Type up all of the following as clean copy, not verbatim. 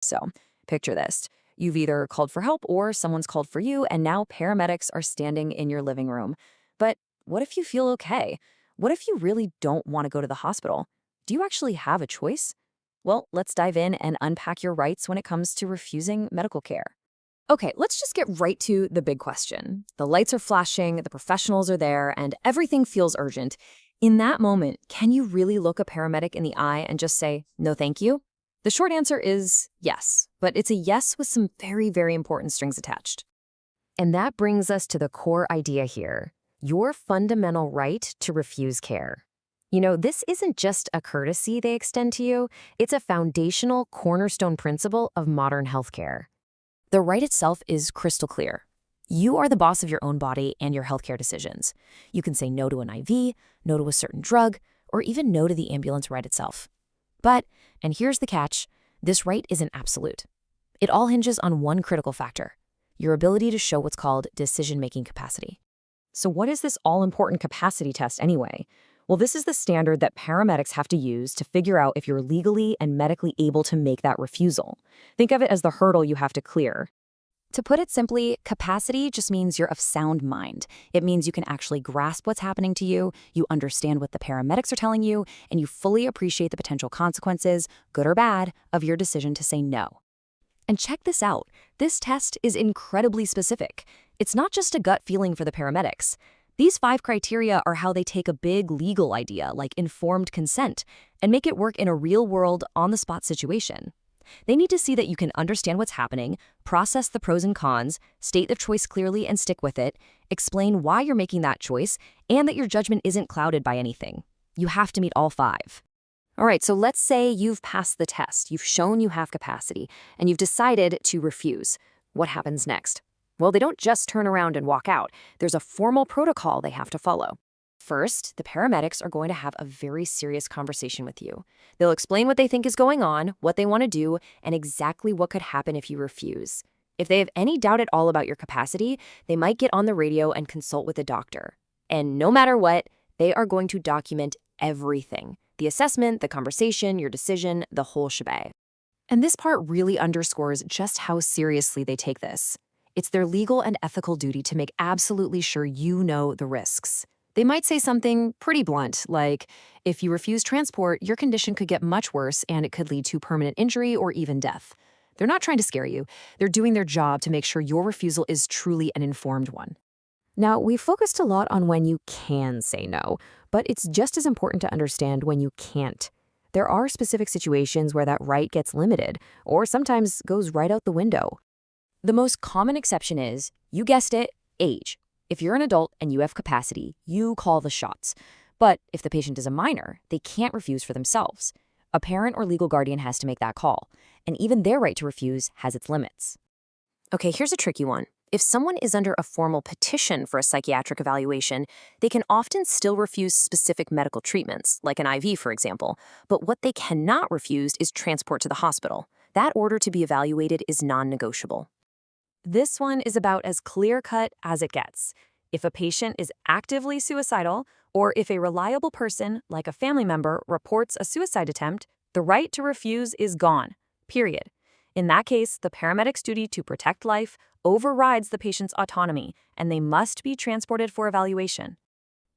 So, picture this. You've either called for help or someone's called for you, and now paramedics are standing in your living room. But what if you feel okay? What if you really don't want to go to the hospital? Do you actually have a choice? Well, let's dive in and unpack your rights when it comes to refusing medical care. Okay, let's just get right to the big question. The lights are flashing, the professionals are there, and everything feels urgent. In that moment, can you really look a paramedic in the eye and just say, no, thank you? The short answer is yes, but it's a yes with some very, very important strings attached. And that brings us to the core idea here, your fundamental right to refuse care. You know, this isn't just a courtesy they extend to you, it's a foundational cornerstone principle of modern healthcare. The right itself is crystal clear. You are the boss of your own body and your healthcare decisions. You can say no to an IV, no to a certain drug, or even no to the ambulance ride itself. But, and here's the catch, this right isn't absolute. It all hinges on one critical factor, your ability to show what's called decision-making capacity. So what is this all-important capacity test anyway? Well, this is the standard that paramedics have to use to figure out if you're legally and medically able to make that refusal. Think of it as the hurdle you have to clear. To put it simply, capacity just means you're of sound mind. It means you can actually grasp what's happening to you, you understand what the paramedics are telling you, and you fully appreciate the potential consequences, good or bad, of your decision to say no. And check this out. This test is incredibly specific. It's not just a gut feeling for the paramedics. These 5 criteria are how they take a big legal idea, like informed consent, and make it work in a real-world, on-the-spot situation. They need to see that you can understand what's happening, process the pros and cons, state the choice clearly and stick with it, explain why you're making that choice, and that your judgment isn't clouded by anything. You have to meet all 5. All right, so let's say you've passed the test, you've shown you have capacity, and you've decided to refuse. What happens next? Well, they don't just turn around and walk out. There's a formal protocol they have to follow. First, the paramedics are going to have a very serious conversation with you. They'll explain what they think is going on, what they want to do, and exactly what could happen if you refuse. If they have any doubt at all about your capacity, they might get on the radio and consult with a doctor. And no matter what, they are going to document everything. The assessment, the conversation, your decision, the whole shebang. And this part really underscores just how seriously they take this. It's their legal and ethical duty to make absolutely sure you know the risks. They might say something pretty blunt, like, if you refuse transport, your condition could get much worse and it could lead to permanent injury or even death. They're not trying to scare you. They're doing their job to make sure your refusal is truly an informed one. Now, we focused a lot on when you can say no, but it's just as important to understand when you can't. There are specific situations where that right gets limited, or sometimes goes right out the window. The most common exception is, you guessed it, age. If you're an adult and you have capacity, you call the shots. But if the patient is a minor, they can't refuse for themselves. A parent or legal guardian has to make that call, and even their right to refuse has its limits. Okay, here's a tricky one. If someone is under a formal petition for a psychiatric evaluation, they can often still refuse specific medical treatments, like an IV, for example. But what they cannot refuse is transport to the hospital. That order to be evaluated is non-negotiable. This one is about as clear-cut as it gets. If a patient is actively suicidal, or if a reliable person, like a family member, reports a suicide attempt, the right to refuse is gone, period. In that case, the paramedic's duty to protect life overrides the patient's autonomy, and they must be transported for evaluation.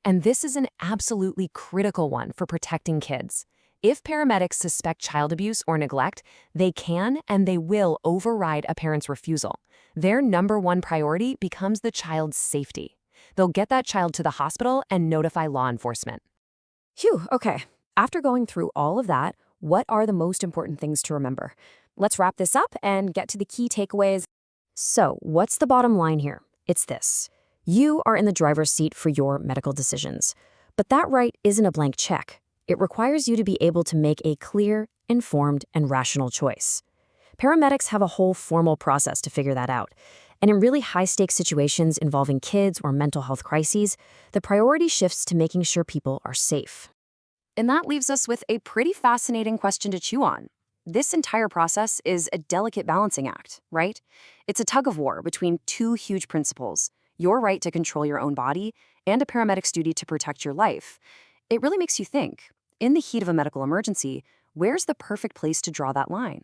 And this is an absolutely critical one for protecting kids. If paramedics suspect child abuse or neglect, they can and they will override a parent's refusal. Their number one priority becomes the child's safety. They'll get that child to the hospital and notify law enforcement. Phew, okay. After going through all of that, what are the most important things to remember? Let's wrap this up and get to the key takeaways. So, what's the bottom line here? It's this. You are in the driver's seat for your medical decisions. But that right isn't a blank check. It requires you to be able to make a clear, informed, and rational choice. Paramedics have a whole formal process to figure that out. And in really high-stakes situations involving kids or mental health crises, the priority shifts to making sure people are safe. And that leaves us with a pretty fascinating question to chew on. This entire process is a delicate balancing act, right? It's a tug-of-war between 2 huge principles, your right to control your own body and a paramedic's duty to protect your life. It really makes you think, in the heat of a medical emergency, where's the perfect place to draw that line?